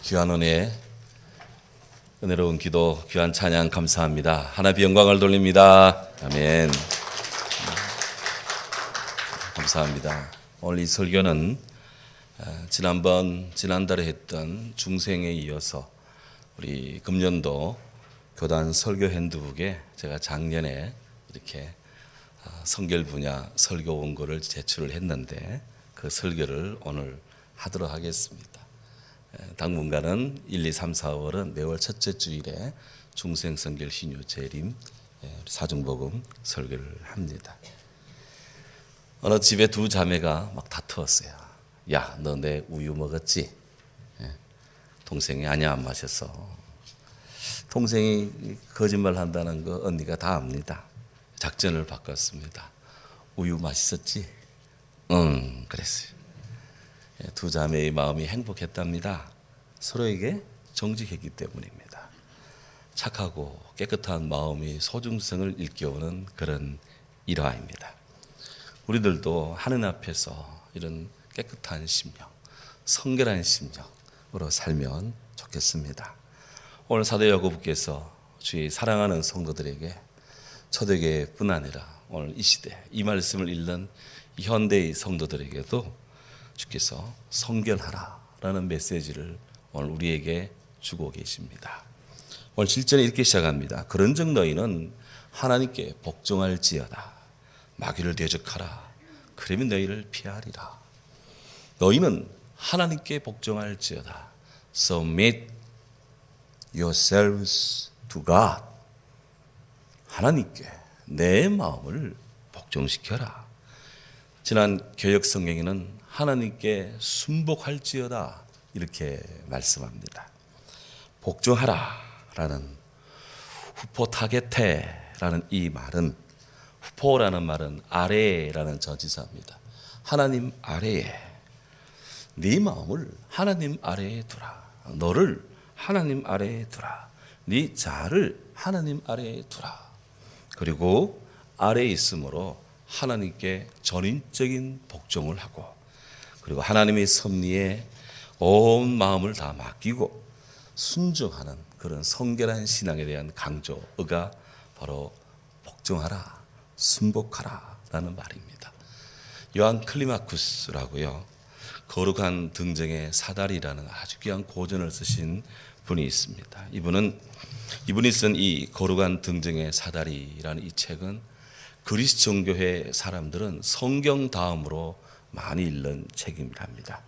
귀한 은혜, 은혜로운 기도, 귀한 찬양 감사합니다. 하나님 영광을 돌립니다. 아멘. 감사합니다. 오늘 이 설교는 지난달에 했던 중생에 이어서 우리 금년도 교단 설교 핸드북에 제가 작년에 이렇게 성결 분야 설교 원고를 제출을 했는데 그 설교를 오늘 하도록 하겠습니다. 당분간은 1, 2, 3, 4월은 매월 첫째 주일에 중생성결 신유 재림 사중복음 설교를 합니다. 어느 집에 두 자매가 막 다투었어요. 야, 너 내 우유 먹었지? 동생이 아니야, 안 마셨어. 동생이 거짓말 한다는 거 언니가 다 압니다. 작전을 바꿨습니다. 우유 맛있었지? 응, 그랬어요. 두 자매의 마음이 행복했답니다. 서로에게 정직했기 때문입니다. 착하고 깨끗한 마음이 소중성을 일깨우는 그런 일화입니다. 우리들도 하늘 앞에서 이런 깨끗한 심령, 성결한 심령으로 살면 좋겠습니다. 오늘 사도 야고보께서 주의 사랑하는 성도들에게 초대교회뿐 아니라 오늘 이 시대 이 말씀을 읽는 현대의 성도들에게도 주께서 성결하라라는 메시지를 오늘 우리에게 주고 계십니다. 오늘 7절에 이렇게 시작합니다. 그런즉 너희는 하나님께 복종할지어다. 마귀를 대적하라. 그러면 너희를 피하리라. 너희는 하나님께 복종할지어다. Submit yourselves to God. 하나님께 내 마음을 복종시켜라. 지난 교역 성경에는 하나님께 순복할지어다 이렇게 말씀합니다. 복종하라라는 후포타게테라는 이 말은, 후포라는 말은 아래라는 전치사입니다. 하나님 아래에 네 마음을 하나님 아래에 두라. 너를 하나님 아래에 두라. 네 자아를 하나님 아래에 두라. 그리고 아래에 있으므로 하나님께 전인적인 복종을 하고, 그리고 하나님의 섭리에 온 마음을 다 맡기고 순종하는 그런 성결한 신앙에 대한 강조가 바로 복종하라, 순복하라 라는 말입니다. 요한 클리마쿠스라고요, 거룩한 등정의 사다리라는 아주 귀한 고전을 쓰신 분이 있습니다. 이분이 쓴 이 거룩한 등정의 사다리라는 이 책은 그리스 종교회 사람들은 성경 다음으로 많이 읽는 책입니다.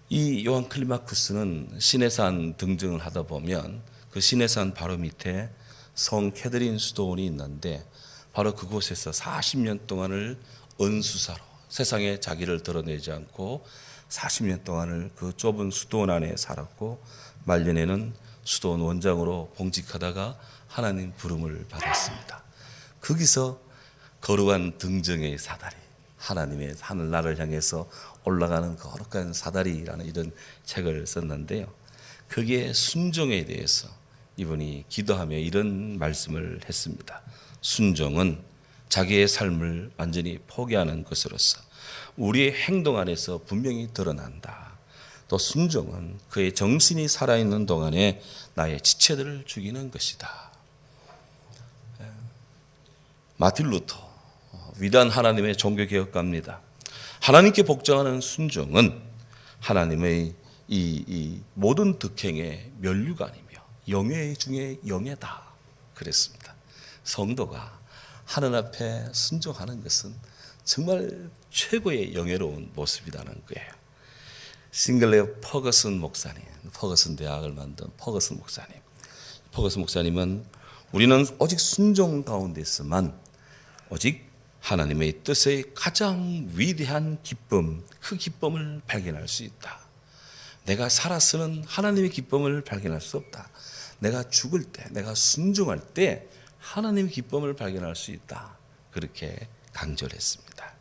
이 요한 클리마쿠스는 시내산 등정을 하다 보면 그 시내산 바로 밑에 성 캐드린 수도원이 있는데 바로 그곳에서 40년 동안을 은수사로 세상에 자기를 드러내지 않고 40년 동안을 그 좁은 수도원 안에 살았고 말년에는 수도원 원장으로 봉직하다가 하나님 부름을 받았습니다. 거기서 거룩한 등정의 사다리, 하나님의 하늘나라를 향해서 올라가는 거룩한 사다리라는 이런 책을 썼는데요. 거기에 순종에 대해서 이분이 기도하며 이런 말씀을 했습니다. 순종은 자기의 삶을 완전히 포기하는 것으로서 우리의 행동 안에서 분명히 드러난다. 또 순종은 그의 정신이 살아있는 동안에 나의 지체들을 죽이는 것이다. 마틴 루터, 위대한 하나님의 종교개혁가입니다. 하나님께 복종하는 순종은 하나님의 이 모든 덕행의 면류관이며 영예 중에 영예다 그랬습니다. 성도가 하늘 앞에 순종하는 것은 정말 최고의 영예로운 모습이라는 거예요. 싱글레어 퍼거슨 목사님, 퍼거슨 대학을 만든 퍼거슨 목사님은 우리는 오직 순종 가운데서만 오직 하나님의 뜻의 가장 위대한 기쁨, 그 기쁨을 발견할 수 있다. 내가 살아서는 하나님의 기쁨을 발견할 수 없다. 내가 죽을 때, 내가 순종할 때 하나님의 기쁨을 발견할 수 있다. 그렇게 강조를 했습니다.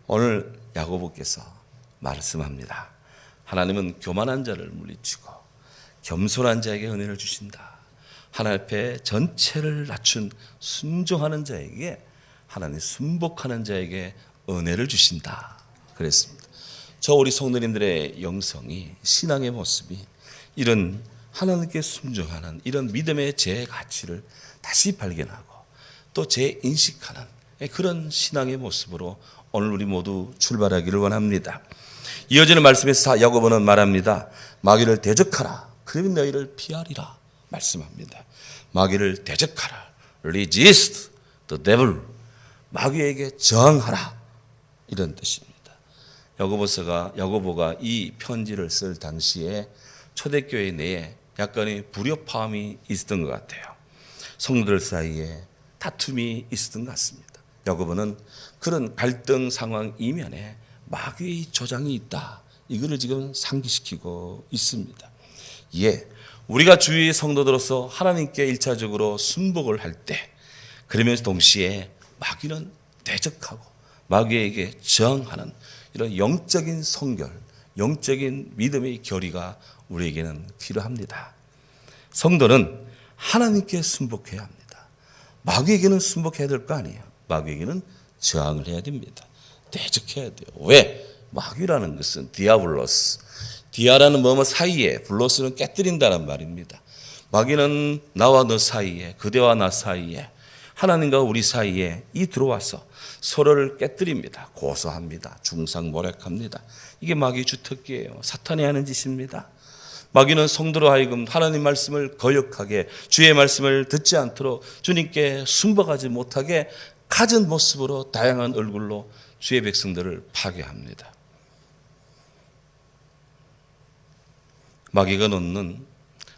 오늘 야고보께서 말씀합니다. 하나님은 교만한 자를 물리치고 겸손한 자에게 은혜를 주신다. 하나님 앞에 전체를 낮춘 순종하는 자에게, 하나님 순복하는 자에게 은혜를 주신다 그랬습니다. 저 우리 성도님들의 영성이, 신앙의 모습이 이런 하나님께 순종하는 이런 믿음의 제 가치를 다시 발견하고 또 재인식하는 그런 신앙의 모습으로 오늘 우리 모두 출발하기를 원합니다. 이어지는 말씀에서 야고보는 말합니다. 마귀를 대적하라. 그러면 너희를 피하리라 말씀합니다. 마귀를 대적하라. Resist the devil. 마귀에게 저항하라. 이런 뜻입니다. 야고보가 이 편지를 쓸 당시에 초대교회 내에 약간의 불협화음이 있었던 것 같아요. 성도들 사이에 다툼이 있었던 것 같습니다. 야고보는 그런 갈등 상황 이면에 마귀의 조장이 있다. 이거를 지금 상기시키고 있습니다. 예, 우리가 주의 성도들로서 하나님께 일차적으로 순복을 할 때 그러면서 동시에 마귀는 대적하고 마귀에게 저항하는 이런 영적인 성결, 영적인 믿음의 결의가 우리에게는 필요합니다. 성도는 하나님께 순복해야 합니다. 마귀에게는 순복해야 될 거 아니에요. 마귀에게는 저항을 해야 됩니다. 대적해야 돼요. 왜? 마귀라는 것은 디아블로스. 디아라는 뭐뭐 사이에, 블로스는 깨뜨린다는 말입니다. 마귀는 나와 너 사이에, 그대와 나 사이에, 하나님과 우리 사이에 들어와서 서로를 깨뜨립니다. 고소합니다. 중상모략합니다. 이게 마귀의 주특기예요. 사탄이 하는 짓입니다. 마귀는 성도로 하여금 하나님 말씀을 거역하게, 주의 말씀을 듣지 않도록 주님께 순복하지 못하게 갖은 모습으로 다양한 얼굴로 주의 백성들을 파괴합니다. 마귀가 놓는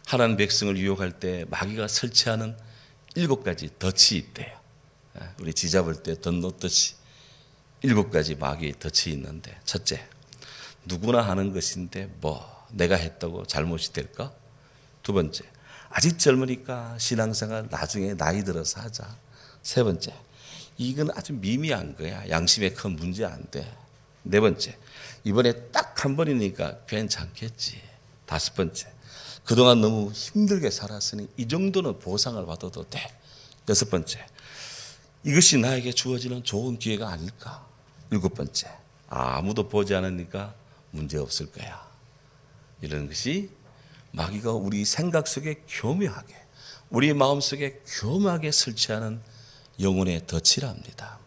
하나님 백성을 유혹할 때 마귀가 설치하는 7가지 덫이 있대요. 우리 쥐 잡을 때 덫 놓듯이 7가지 마귀의 덫이 있는데, 첫째, 누구나 하는 것인데 내가 했다고 잘못이 될까? 두 번째, 아직 젊으니까 신앙생활 나중에 나이 들어서 하자. 세 번째, 이건 아주 미미한 거야. 양심에 큰 문제 안 돼. 네 번째, 이번에 딱 한 번이니까 괜찮겠지. 다섯 번째, 그동안 너무 힘들게 살았으니 이 정도는 보상을 받아도 돼. 여섯 번째, 이것이 나에게 주어지는 좋은 기회가 아닐까. 일곱 번째, 아무도 보지 않으니까 문제 없을 거야. 이런 것이 마귀가 우리 생각 속에 교묘하게, 우리 마음 속에 교묘하게 설치하는 영혼의 덫이랍니다.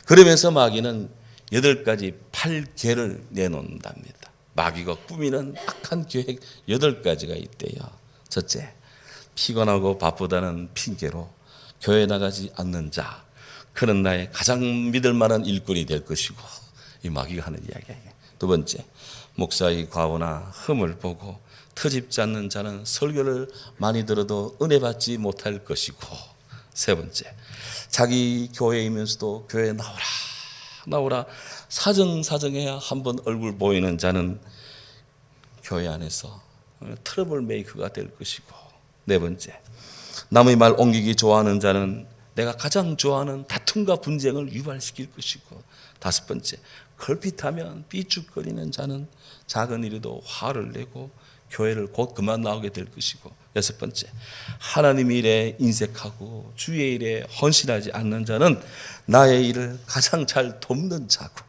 그러면서 마귀는 8가지 8계를 내놓는답니다. 마귀가 꾸미는 악한 계획 8가지가 있대요. 첫째, 피곤하고 바쁘다는 핑계로 교회 나가지 않는 자, 그는 나의 가장 믿을 만한 일꾼이 될 것이고, 이 마귀가 하는 이야기예요. 두 번째, 목사의 과오나 흠을 보고 터집지 않는 자는 설교를 많이 들어도 은혜 받지 못할 것이고, 세 번째, 자기 교회이면서도 교회에 나오라 사정해야 한번 얼굴 보이는 자는 교회 안에서 트러블 메이커가 될 것이고, 네 번째, 남의 말 옮기기 좋아하는 자는 내가 가장 좋아하는 다툼과 분쟁을 유발시킬 것이고, 다섯 번째, 걸핏하면 삐죽거리는 자는 작은 일에도 화를 내고 교회를 곧 그만 나오게 될 것이고, 여섯 번째, 하나님 일에 인색하고 주의 일에 헌신하지 않는 자는 나의 일을 가장 잘 돕는 자고,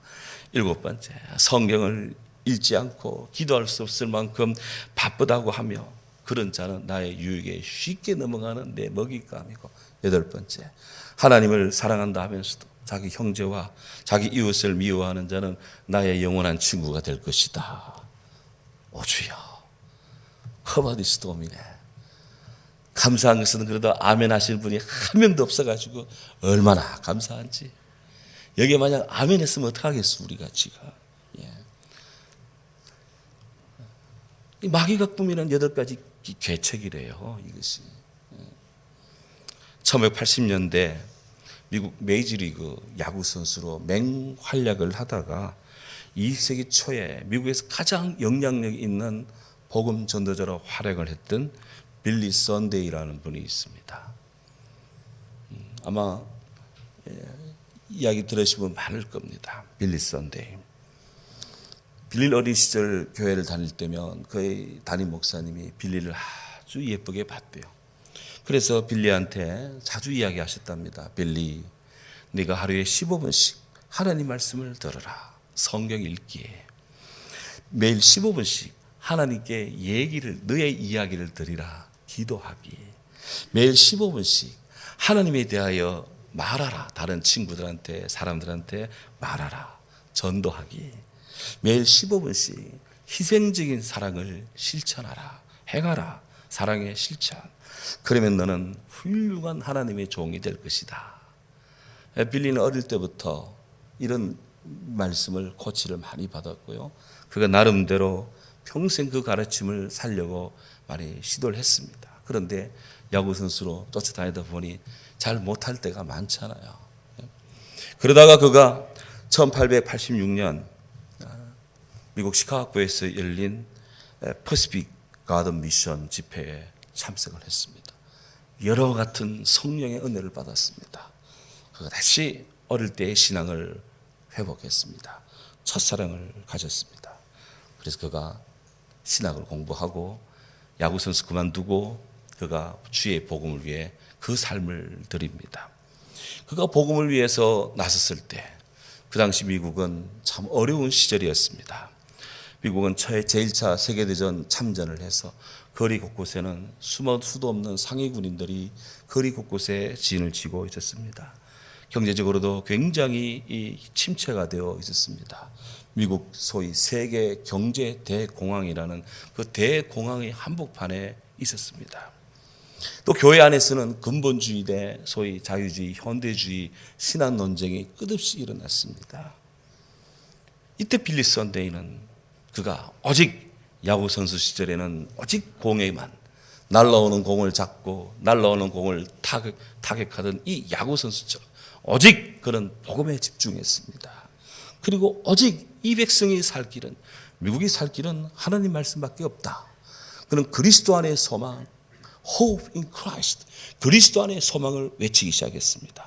일곱 번째, 성경을 읽지 않고 기도할 수 없을 만큼 바쁘다고 하며 그런 자는 나의 유익에 쉽게 넘어가는 내 먹잇감이고, 여덟 번째, 하나님을 사랑한다 하면서도 자기 형제와 자기 이웃을 미워하는 자는 나의 영원한 친구가 될 것이다. 오 주여, 허바디스톰이네. 감사한 것은 그래도 아멘 하시는 분이 한 명도 없어가지고 얼마나 감사한지. 여기에 만약 아멘 했으면 어떡하겠어 우리가 지금. 이 마귀가 꾸미는 8가지 계책이래요. 이것이 1980년대 미국 메이저리그 야구 선수로 맹활약을 하다가 20세기 초에 미국에서 가장 영향력 있는 복음 전도자로 활약을 했던 빌리 선데이라는 분이 있습니다. 아마 이야기 들으시면 많을 겁니다. 빌리 선데이. 빌리 어린 시절 교회를 다닐 때면 그의 담임 목사님이 빌리를 아주 예쁘게 봤대요. 그래서 빌리한테 자주 이야기하셨답니다. 빌리, 네가 하루에 15분씩 하나님 말씀을 들어라. 성경 읽기에 매일 15분씩 하나님께 너의 이야기를 드리라. 기도하기. 매일 15분씩 하나님에 대하여 말하라. 다른 친구들한테, 사람들한테 말하라. 전도하기. 매일 15분씩 희생적인 사랑을 실천하라. 행하라. 사랑의 실천. 그러면 너는 훌륭한 하나님의 종이 될 것이다. 빌리는 어릴 때부터 이런 말씀을 코치를 많이 받았고요. 그가 나름대로 평생 그 가르침을 살려고 많이 시도를 했습니다. 그런데 야구 선수로 쫓아다니다 보니 잘 못할 때가 많잖아요. 그러다가 그가 1886년 미국 시카고에서 열린 퍼시픽 가든 미션 집회에 참석을 했습니다. 여러 같은 성령의 은혜를 받았습니다. 그가 다시 어릴 때의 신앙을 회복했습니다. 첫사랑을 가졌습니다. 그래서 그가 신학을 공부하고 야구 선수 그만두고 그가 주의 복음을 위해 그 삶을 드립니다. 그가 복음을 위해서 나섰을 때 그 당시 미국은 참 어려운 시절이었습니다. 미국은 제1차 세계대전 참전을 해서 거리 곳곳에는 수도 없는 상위 군인들이 거리 곳곳에 진을 치고 있었습니다. 경제적으로도 굉장히 침체가 되어 있었습니다. 미국 소위 세계 경제 대공황이라는 그 대공황의 한복판에 있었습니다. 또 교회 안에서는 근본주의 대 소위 자유주의, 현대주의 신앙 논쟁이 끝없이 일어났습니다. 이때 빌리 선데이는 그가 오직 야구 선수 시절에는 오직 공에만 날라오는 공을 잡고 날라오는 공을 타격하던 이 야구 선수처럼 오직 그런 복음에 집중했습니다. 그리고 오직 이 백성이 살 길은, 미국이 살 길은 하나님 말씀밖에 없다. 그는 그리스도 안의 소망, Hope in Christ, 그리스도 안의 소망을 외치기 시작했습니다.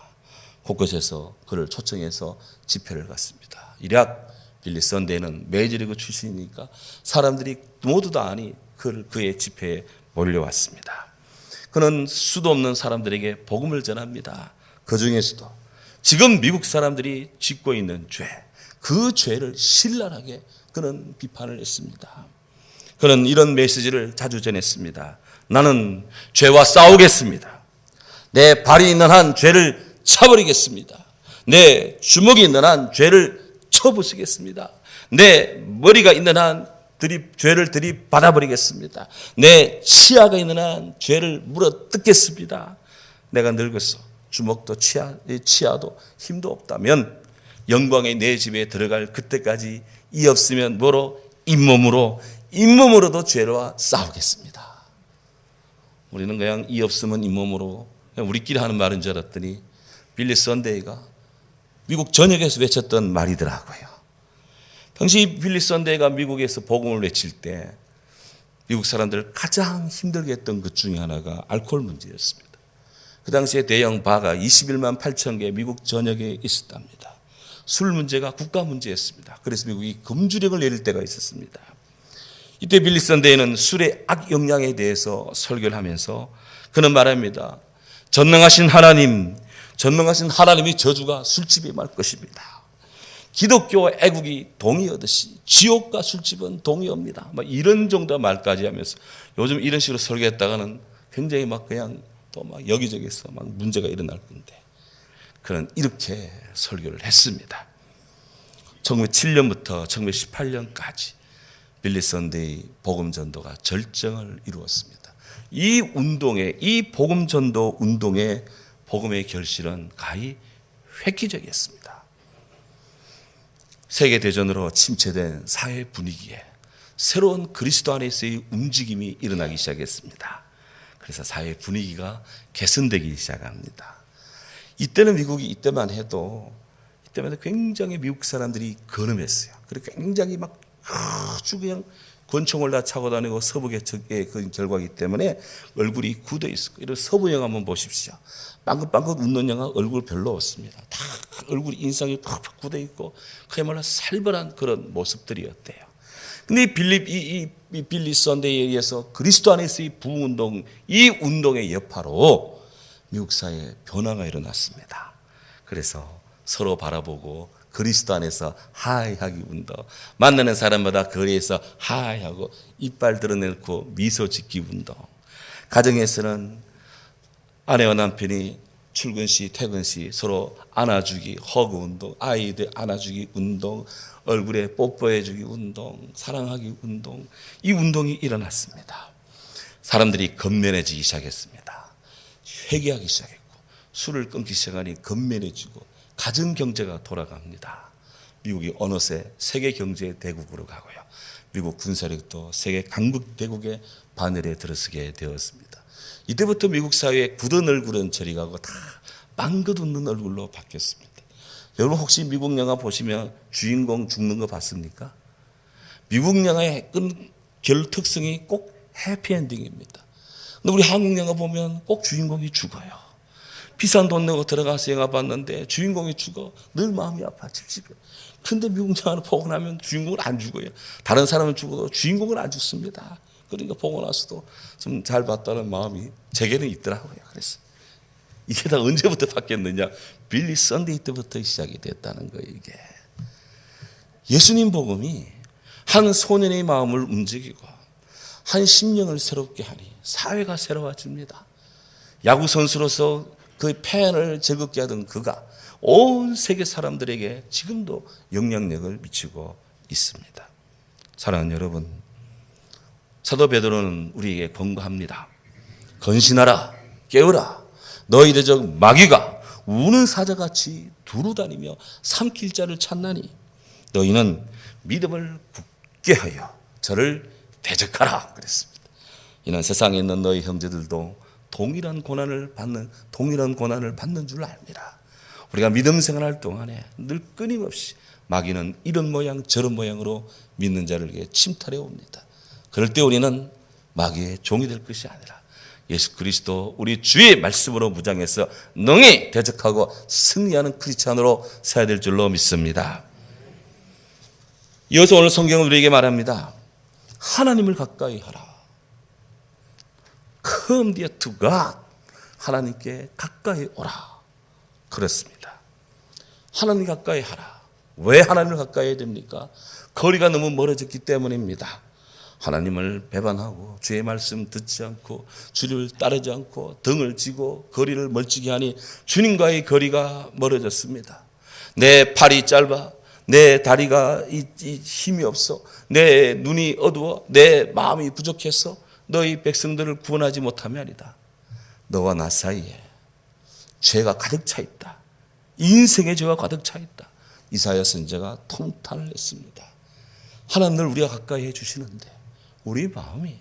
곳곳에서 그를 초청해서 집회를 갔습니다. 이략 빌리 선데이는 메이저리그 출신이니까 사람들이 모두 다 아니 그의 집회에 몰려왔습니다. 그는 수도 없는 사람들에게 복음을 전합니다. 그 중에서도 지금 미국 사람들이 짓고 있는 죄, 그 죄를 신랄하게 그는 비판을 했습니다. 그는 이런 메시지를 자주 전했습니다. 나는 죄와 싸우겠습니다. 내 발이 있는 한 죄를 쳐버리겠습니다. 내 주먹이 있는 한 죄를 쳐부수겠습니다. 내 머리가 있는 한 죄를 들이받아버리겠습니다. 내 치아가 있는 한 죄를 물어뜯겠습니다. 내가 늙어서 주먹도 치아도 힘도 없다면 영광의 내 집에 들어갈 그때까지 이 없으면 뭐로? 잇몸으로도 죄와 싸우겠습니다. 우리는 그냥 이 없으면 잇몸으로 그냥 우리끼리 하는 말인 줄 알았더니 빌리 선데이가 미국 전역에서 외쳤던 말이더라고요. 당시 빌리 선데이가 미국에서 복음을 외칠 때 미국 사람들을 가장 힘들게 했던 것 중에 하나가 알코올 문제였습니다. 그 당시에 대형 바가 21만 8천 개 미국 전역에 있었답니다. 술 문제가 국가 문제였습니다. 그래서 미국이 금주령을 내릴 때가 있었습니다. 이때 빌리 선데이는 술의 악영향에 대해서 설교를 하면서 그는 말합니다. 전능하신 하나님의 저주가 술집에 말 것입니다. 기독교와 애국이 동의하듯이 지옥과 술집은 동의합니다. 이런 정도 말까지 하면서 요즘 이런 식으로 설교했다가는 굉장히 그냥 또 여기저기서 문제가 일어날 건데 그는 이렇게 설교를 했습니다. 1907년부터 1918년까지 빌리 선데이 복음 전도가 절정을 이루었습니다. 이 복음 전도 운동의 복음의 결실은 가히 획기적이었습니다. 세계대전으로 침체된 사회 분위기에 새로운 그리스도 안에서의 움직임이 일어나기 시작했습니다. 그래서 사회 분위기가 개선되기 시작합니다. 이때는 미국이 이때만 해도 굉장히 미국 사람들이 건음했어요. 그리고 굉장히 아주 그냥 권총을 다 차고 다니고 서부개척의 그 결과이기 때문에 얼굴이 굳어 있었고, 이런 서부 영화 한번 보십시오. 빵긋빵긋 웃는 영화 얼굴 별로 없습니다. 다 얼굴 인상이 팍팍 굳어 있고 그야말로 살벌한 그런 모습들이었대요. 근데 이 빌리 선데이에 의해서 그리스도 안에서의 부흥운동, 이 운동의 여파로 미국 사회에 변화가 일어났습니다. 그래서 서로 바라보고 그리스도 안에서 하이하기 운동. 만나는 사람마다 거리에서 하이하고 이빨 드러내놓고 미소 짓기 운동. 가정에서는 아내와 남편이 출근 시 퇴근 시 서로 안아주기 허그 운동, 아이들 안아주기 운동, 얼굴에 뽀뽀해주기 운동, 사랑하기 운동. 이 운동이 일어났습니다. 사람들이 건면해지기 시작했습니다. 회개하기 시작했고 술을 끊기 시작하니 건면해지고 가정 경제가 돌아갑니다. 미국이 어느새 세계 경제 대국으로 가고요. 미국 군사력도 세계 강국 대국의 바늘에 들어서게 되었습니다. 이때부터 미국 사회의 굳은 얼굴은 저리 가고 다 빵긋 웃는 얼굴로 바뀌었습니다. 여러분 혹시 미국 영화 보시면 주인공 죽는 거 봤습니까? 미국 영화의 결 특성이 꼭 해피엔딩입니다. 근데 우리 한국 영화 보면 꼭 주인공이 죽어요. 비싼 돈 내고 들어가서 영화 봤는데 주인공이 죽어. 늘 마음이 아파 찝찝해. 근데 미국 영화를 보고 나면 주인공은 안 죽어요. 다른 사람은 죽어도 주인공은 안 죽습니다. 그러니까 보고 나서도 좀 잘 봤다는 마음이 제게는 있더라고요. 그래서 이게 다 언제부터 바뀌었느냐? 빌리 썬데이 때부터 시작이 됐다는 거예요. 이게 예수님 복음이 한 소년의 마음을 움직이고 한 심령을 새롭게 하니 사회가 새로워집니다. 야구 선수로서 그 팬을 즐겁게 하던 그가 온 세계 사람들에게 지금도 영향력을 미치고 있습니다. 사랑하는 여러분, 사도 베드로는 우리에게 권고합니다. 건신하라, 깨어라. 너희들 적 마귀가 우는 사자같이 두루다니며 삼킬 자를 찾나니 너희는 믿음을 굳게 하여 저를 대적하라 그랬습니다. 이는 세상에 있는 너희 형제들도 동일한 고난을 받는 줄 압니다. 우리가 믿음 생활할 동안에 늘 끊임없이 마귀는 이런 모양 저런 모양으로 믿는 자를 침탈해 옵니다. 그럴 때 우리는 마귀의 종이 될 것이 아니라 예수 그리스도 우리 주의 말씀으로 무장해서 능히 대적하고 승리하는 크리스찬으로 서야 될 줄로 믿습니다. 이어서 오늘 성경은 우리에게 말합니다. 하나님을 가까이 하라. Come near to God. 하나님께 가까이 오라. 그렇습니다. 하나님 가까이 하라. 왜 하나님을 가까이 해야 됩니까? 거리가 너무 멀어졌기 때문입니다. 하나님을 배반하고 주의 말씀 듣지 않고 주를 따르지 않고 등을 쥐고 거리를 멀찍이 하니 주님과의 거리가 멀어졌습니다. 내 팔이 짧아, 내 다리가 힘이 없어, 내 눈이 어두워, 내 마음이 부족해서 너희 백성들을 구원하지 못함이 아니다. 너와 나 사이에 죄가 가득 차 있다. 인생의 죄가 가득 차 있다. 이사야 선지자가 통탄을 했습니다. 하나님을 우리가 가까이 해주시는데 우리 마음이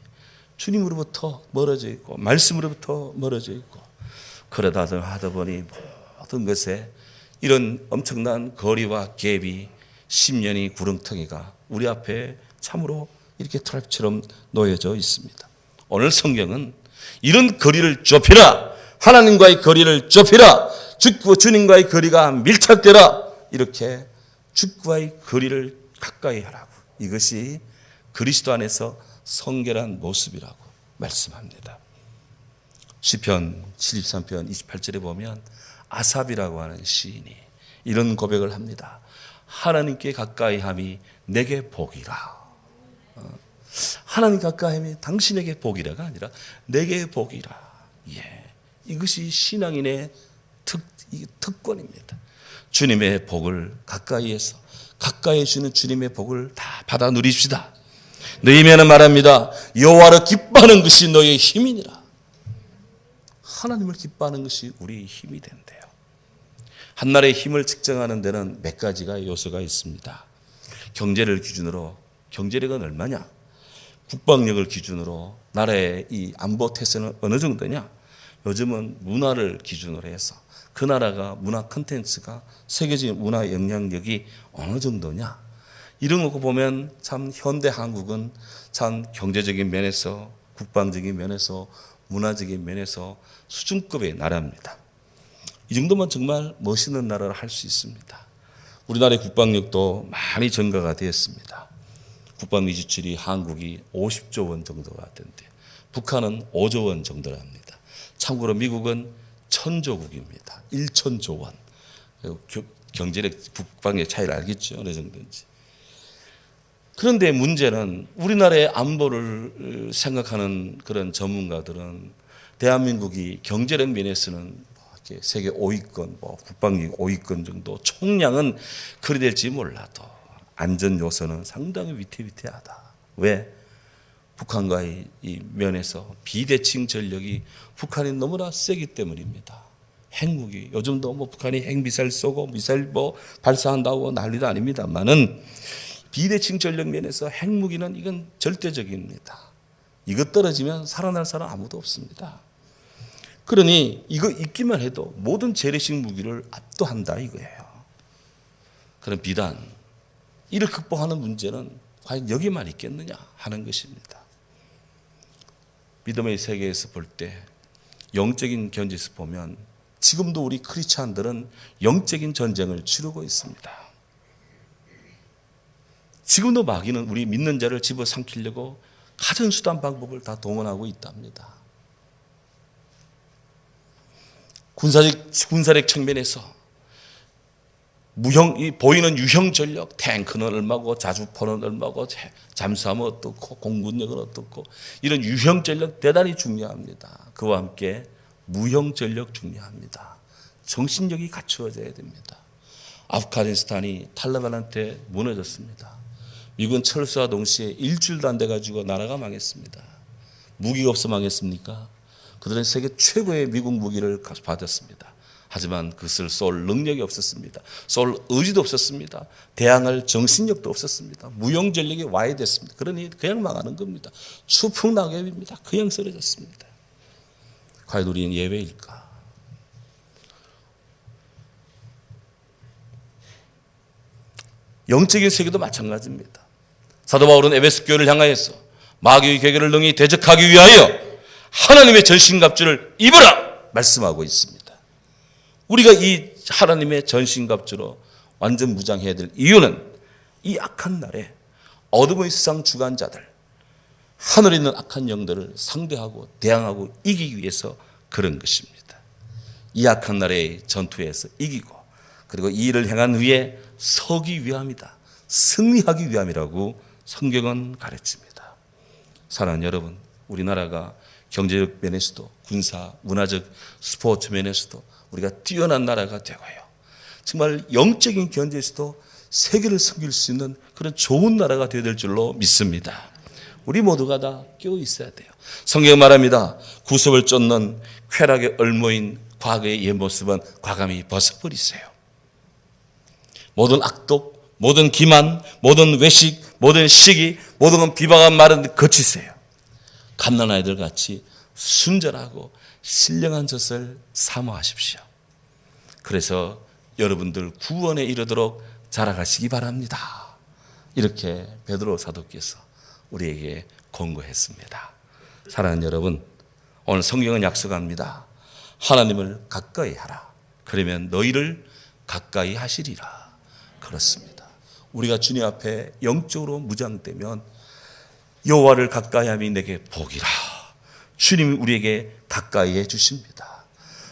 주님으로부터 멀어져 있고 말씀으로부터 멀어져 있고 그러다 하다 보니 모든 것에 이런 엄청난 거리와 갭이 10년이 구렁텅이가 우리 앞에 참으로 이렇게 트랩처럼 놓여져 있습니다. 오늘 성경은 이런 거리를 좁히라, 하나님과의 거리를 좁히라, 주님과의 거리가 밀착되라, 이렇게 주과의 거리를 가까이 하라고. 이것이 그리스도 안에서 성결한 모습이라고 말씀합니다. 시편 73편 28절에 보면 아삽이라고 하는 시인이 이런 고백을 합니다. 하나님께 가까이 함이 내게 복이라. 하나님 가까이 함이 당신에게 복이라가 아니라 내게 복이라. 예, 이것이 신앙인의 특권입니다. 주님의 복을 가까이에서 가까이 주는 주님의 복을 다 받아 누립시다. 느헤미야는 말합니다. 여호와를 기뻐하는 것이 너의 힘이니라. 하나님을 기뻐하는 것이 우리의 힘이 된대요. 한 나라의 힘을 측정하는 데는 몇 가지가 요소가 있습니다. 경제를 기준으로 경제력은 얼마냐? 국방력을 기준으로 나라의 이 안보 태세는 어느 정도냐? 요즘은 문화를 기준으로 해서 그 나라가 문화 콘텐츠가 세계적인 문화 영향력이 어느 정도냐? 이런 거 보면 참 현대 한국은 참 경제적인 면에서 국방적인 면에서 문화적인 면에서 수준급의 나라입니다. 이 정도면 정말 멋있는 나라를 할 수 있습니다. 우리나라의 국방력도 많이 증가가 되었습니다. 국방비 지출이 한국이 50조 원 정도가 된대요. 북한은 5조 원 정도랍니다. 참고로 미국은 1000조국입니다. 1000조 원. 경제력, 북방의 차이를 알겠죠. 어느 정도인지. 그런데 문제는 우리나라의 안보를 생각하는 그런 전문가들은 대한민국이 경제력 면에서는 이렇게 세계 5위권, 국방력 5위권 정도 총량은 그리 될지 몰라도 안전 요소는 상당히 위태위태하다. 왜? 북한과의 이 면에서 비대칭 전력이 북한이 너무나 세기 때문입니다. 핵무기, 요즘도 북한이 핵미사일 쏘고 미사일 발사한다고 난리도 아닙니다만은 비대칭 전력 면에서 핵무기는 이건 절대적입니다. 이것 떨어지면 살아날 사람 아무도 없습니다. 그러니 이거 있기만 해도 모든 재래식 무기를 압도한다 이거예요. 그런 비단, 이를 극복하는 문제는 과연 여기만 있겠느냐 하는 것입니다. 믿음의 세계에서 볼 때 영적인 견지에서 보면 지금도 우리 크리스찬들은 영적인 전쟁을 치르고 있습니다. 지금도 마귀는 우리 믿는 자를 집어삼키려고 가진 수단 방법을 다 동원하고 있답니다. 군사력 측면에서 보이는 유형 전력, 탱크는 얼마고, 자주포는 얼마고, 잠수함은 어떻고, 공군력은 어떻고, 이런 유형 전력 대단히 중요합니다. 그와 함께 무형 전력 중요합니다. 정신력이 갖추어져야 됩니다. 아프가니스탄이 탈레반한테 무너졌습니다. 미군 철수와 동시에 일주일도 안 돼가지고 나라가 망했습니다. 무기가 없어 망했습니까? 그들은 세계 최고의 미국 무기를 받았습니다. 하지만 그것을 쏠 능력이 없었습니다. 쏠 의지도 없었습니다. 대항할 정신력도 없었습니다. 무용 전력이 와야 됐습니다. 그러니 그냥 망하는 겁니다. 추풍 낙엽입니다. 그냥 쓰러졌습니다. 과연 우리는 예외일까? 영적인 세계도 마찬가지입니다. 사도 바울은 에베소 교회를 향하여서 마귀의 계계를 능히 대적하기 위하여 하나님의 전신갑주를 입으라 말씀하고 있습니다. 우리가 이 하나님의 전신갑주로 완전 무장해야 될 이유는 이 악한 날에 어둠의 세상 주관자들, 하늘에 있는 악한 영들을 상대하고 대항하고 이기기 위해서 그런 것입니다. 이 악한 날의 전투에서 이기고 그리고 이 일을 행한 후에 서기 위함이다. 승리하기 위함이라고 성경은 가르칩니다. 사랑하는 여러분, 우리나라가 경제적 면에서도 군사, 문화적, 스포츠 면에서도 우리가 뛰어난 나라가 되고요. 정말 영적인 견제에서도 세계를 섬길 수 있는 그런 좋은 나라가 되어야 될 줄로 믿습니다. 우리 모두가 다 깨어 있어야 돼요. 성경은 말합니다. 구습을 쫓는 쾌락의 얼모인 과거의 옛 모습은 과감히 벗어버리세요. 모든 악독, 모든 기만, 모든 외식, 모든 시기, 모든 비방한 말은 거치세요. 갓난아이들 같이 순전하고 신령한 젖을 사모하십시오. 그래서 여러분들 구원에 이르도록 자라가시기 바랍니다. 이렇게 베드로 사도께서 우리에게 권고했습니다. 사랑하는 여러분, 오늘 성경은 약속합니다. 하나님을 가까이 하라. 그러면 너희를 가까이 하시리라. 그렇습니다. 우리가 주님 앞에 영적으로 무장되면 여호와를 가까이함이 내게 복이라. 주님이 우리에게 가까이 해 주십니다.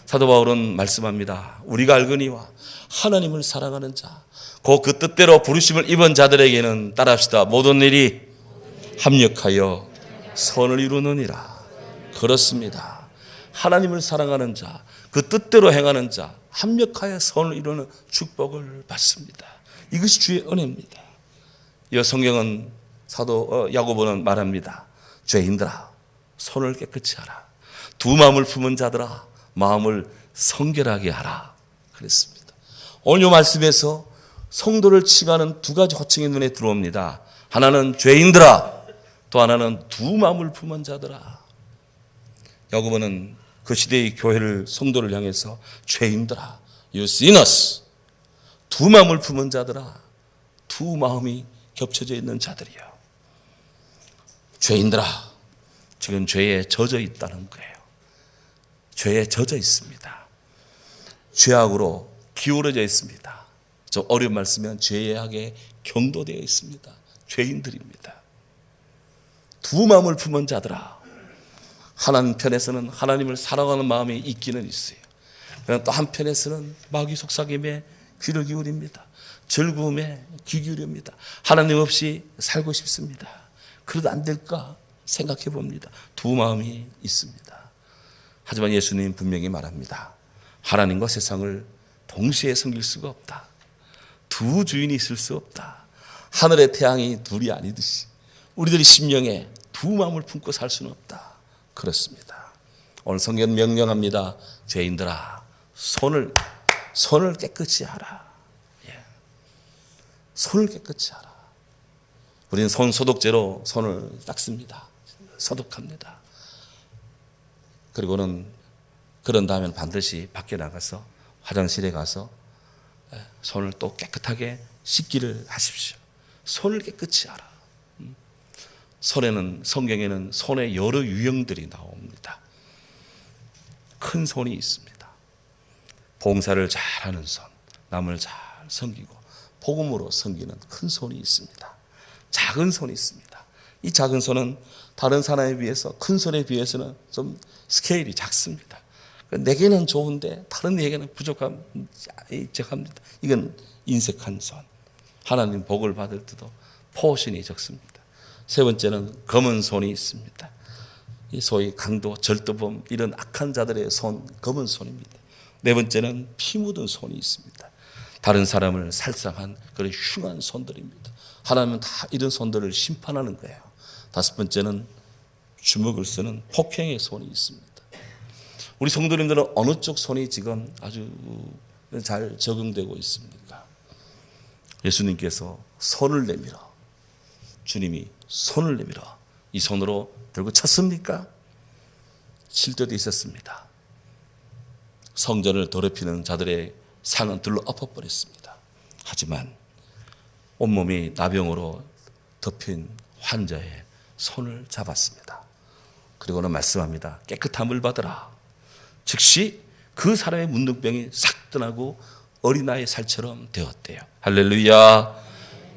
사도 바울은 말씀합니다. 우리가 알거니와 하나님을 사랑하는 자, 그 뜻대로 부르심을 입은 자들에게는 따라합시다. 모든 일이 합력하여 선을 이루느니라. 그렇습니다. 하나님을 사랑하는 자, 그 뜻대로 행하는 자, 합력하여 선을 이루는 축복을 받습니다. 이것이 주의 은혜입니다. 이 성경은 사도 야고보는 말합니다. 죄인들아, 손을 깨끗이 하라. 두 마음을 품은 자들아, 마음을 성결하게 하라. 그랬습니다. 오늘 이 말씀에서 성도를 칭하는 두 가지 호칭이 눈에 들어옵니다. 하나는 죄인들아, 또 하나는 두 마음을 품은 자들아. 야고보는 그 시대의 교회를, 성도를 향해서 죄인들아, you sinners, 두 마음을 품은 자들아, 두 마음이 겹쳐져 있는 자들이요. 죄인들아, 지금 죄에 젖어 있다는 거예요. 죄에 젖어 있습니다. 죄악으로 기울어져 있습니다. 좀 어려운 말씀이면 죄악에 경도되어 있습니다. 죄인들입니다. 두 마음을 품은 자들아. 하나님 편에서는 하나님을 사랑하는 마음이 있기는 있어요. 그러나 또 한편에서는 마귀 속삭임에 귀를 기울입니다. 즐거움에 귀 기울입니다. 하나님 없이 살고 싶습니다. 그래도 안 될까 생각해 봅니다. 두 마음이 있습니다. 하지만 예수님 분명히 말합니다. 하나님과 세상을 동시에 섬길 수가 없다. 두 주인이 있을 수 없다. 하늘의 태양이 둘이 아니듯이 우리들이 심령에 두 마음을 품고 살 수는 없다. 그렇습니다. 오늘 성경 명령합니다. 죄인들아, 손을 깨끗이 하라. 손을 깨끗이 하라. 우리는 손 소독제로 손을 닦습니다. 소독합니다. 그리고는 그런 다음에 반드시 밖에 나가서 화장실에 가서 손을 또 깨끗하게 씻기를 하십시오. 손을 깨끗이 하라. 손에는, 성경에는 손에 여러 유형들이 나옵니다. 큰 손이 있습니다. 봉사를 잘하는 손, 남을 잘 섬기고 복음으로 섬기는 큰 손이 있습니다. 작은 손이 있습니다. 이 작은 손은 다른 사람에 비해서, 큰 손에 비해서는 좀 스케일이 작습니다. 내게는 좋은데 다른 에게는 부족합니다. 이건 인색한 손. 하나님 복을 받을 때도 포신이 적습니다. 세 번째는 검은 손이 있습니다. 이 소위 강도, 절도범 이런 악한 자들의 손, 검은 손입니다. 네 번째는 피 묻은 손이 있습니다. 다른 사람을 살상한 그런 흉한 손들입니다. 하나님은 다 이런 손들을 심판하는 거예요. 다섯 번째는 주먹을 쓰는 폭행의 손이 있습니다. 우리 성도님들은 어느 쪽 손이 지금 아주 잘 적용되고 있습니까? 예수님께서 손을 내밀어, 주님이 손을 내밀어 이 손으로 들고 쳤습니까? 칠 때도 있었습니다. 성전을 더럽히는 자들의 상은 들러 엎어버렸습니다. 하지만 온몸이 나병으로 덮인 환자의 손을 잡았습니다. 그리고는 말씀합니다. 깨끗함을 받으라. 즉시 그 사람의 문둥병이 싹 떠나고 어린아이 살처럼 되었대요. 할렐루야.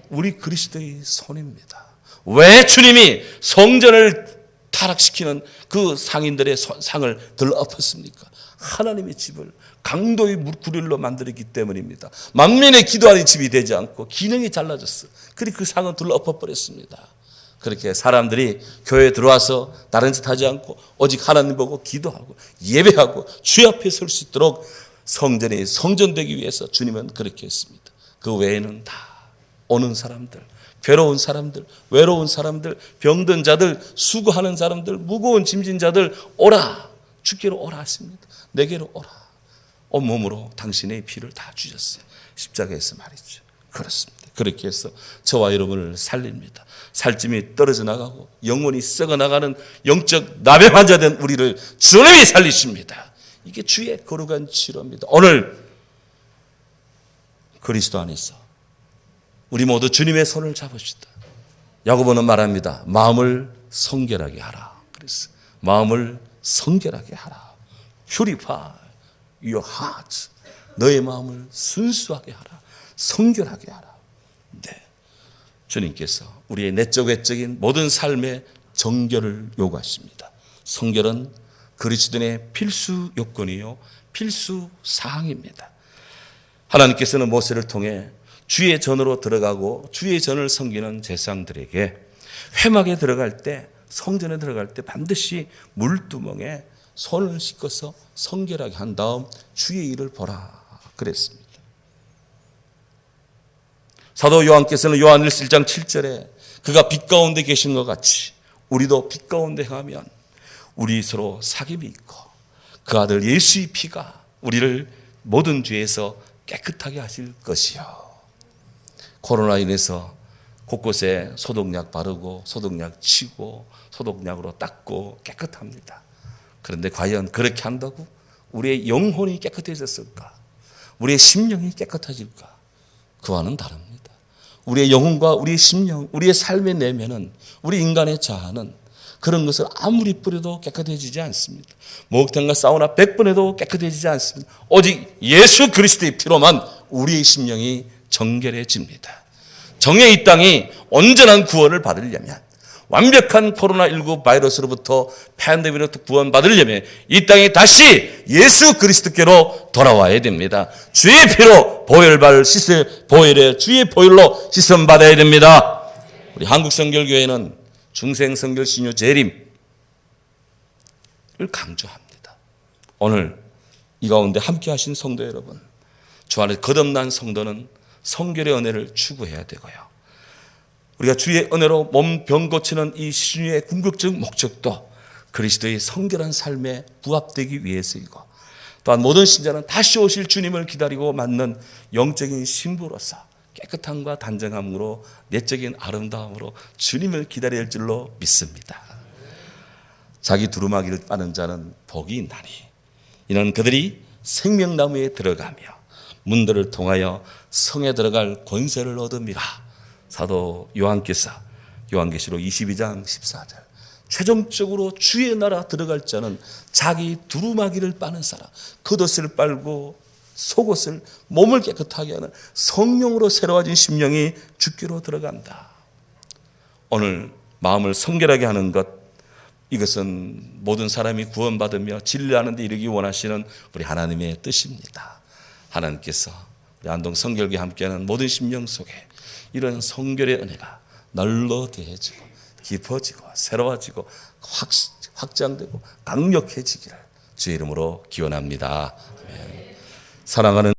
우리 그리스도의 손입니다. 왜 주님이 성전을 타락시키는 그 상인들의 상을 들엎었습니까? 하나님의 집을 강도의 구릴로 만들었기 때문입니다. 만민의 기도하는 집이 되지 않고 기능이 잘라졌어. 그리고 그 상은 들엎어버렸습니다. 그렇게 사람들이 교회에 들어와서 다른 짓 하지 않고 오직 하나님 보고 기도하고 예배하고 주 앞에 설 수 있도록 성전이 성전되기 위해서 주님은 그렇게 했습니다. 그 외에는 다 오는 사람들, 괴로운 사람들, 외로운 사람들, 병든 자들, 수고하는 사람들, 무거운 짐진 자들 오라. 주께로 오라 하십니다. 내게로 오라. 온몸으로 당신의 피를 다 주셨어요. 십자가에서 말이죠. 그렇습니다. 그렇게 해서 저와 여러분을 살립니다. 살찜이 떨어져 나가고 영혼이 썩어 나가는 영적 나병 환자 된 우리를 주님이 살리십니다. 이게 주의 거룩한 치료입니다. 오늘 그리스도 안에서 우리 모두 주님의 손을 잡읍시다. 야고보는 말합니다. 마음을 성결하게 하라. 그래서 마음을 성결하게 하라. Purify your heart. 너의 마음을 순수하게 하라. 성결하게 하라. 네. 주님께서 우리의 내적 외적인 모든 삶의 정결을 요구하십니다. 성결은 그리스도인의 필수 요건이요 필수 사항입니다. 하나님께서는 모세를 통해 주의 전으로 들어가고 주의 전을 섬기는 제사장들에게 회막에 들어갈 때, 성전에 들어갈 때 반드시 물두멍에 손을 씻어서 성결하게 한 다음 주의 일을 보라 그랬습니다. 사도 요한께서는 요한 1장 7절에 그가 빛 가운데 계신 것 같이 우리도 빛 가운데 행하면 우리 서로 사귐이 있고 그 아들 예수의 피가 우리를 모든 죄에서 깨끗하게 하실 것이요. 코로나 인해서 곳곳에 소독약 바르고 소독약 치고 소독약으로 닦고 깨끗합니다. 그런데 과연 그렇게 한다고 우리의 영혼이 깨끗해졌을까? 우리의 심령이 깨끗해질까? 그와는 다릅니다. 우리의 영혼과 우리의 심령, 우리의 삶의 내면은, 우리 인간의 자아는 그런 것을 아무리 뿌려도 깨끗해지지 않습니다. 목욕탕과 사우나 100번 해도 깨끗해지지 않습니다. 오직 예수 그리스도의 피로만 우리의 심령이 정결해집니다. 정의 이 땅이 온전한 구원을 받으려면, 완벽한 코로나19 바이러스로부터 팬데믹으로부터 구원받으려면 이 땅에 다시 예수 그리스도께로 돌아와야 됩니다. 주의 피로 보혈의 주의 보혈로 씻음 받아야 됩니다. 우리 한국성결교회는 중생성결 신유 재림을 강조합니다. 오늘 이 가운데 함께 하신 성도 여러분, 주 안에 거듭난 성도는 성결의 은혜를 추구해야 되고요. 우리가 주의 은혜로 몸 병 고치는 이 신유의 궁극적 목적도 그리스도의 성결한 삶에 부합되기 위해서이고, 또한 모든 신자는 다시 오실 주님을 기다리고 맞는 영적인 신부로서 깨끗함과 단정함으로 내적인 아름다움으로 주님을 기다려야 할 줄로 믿습니다. 자기 두루마기를 빠는 자는 복이 있나니 이는 그들이 생명나무에 들어가며 문들을 통하여 성에 들어갈 권세를 얻음이라. 사도 요한께서 요한계시록 22장 14절 최종적으로 주의 나라 들어갈 자는 자기 두루마기를 빠는 사람, 겉옷을 빨고 속옷을 몸을 깨끗하게 하는 성령으로 새로워진 심령이 주께로 들어간다. 오늘 마음을 성결하게 하는 것, 이것은 모든 사람이 구원받으며 진리하는 데 이르기 원하시는 우리 하나님의 뜻입니다. 하나님께서 우리 안동 성결교회 함께하는 모든 심령 속에 이런 성결의 은혜가 널로 더해지고 깊어지고 새로워지고 확장되고 강력해지기를 주의 이름으로 기원합니다. 아멘. 사랑하는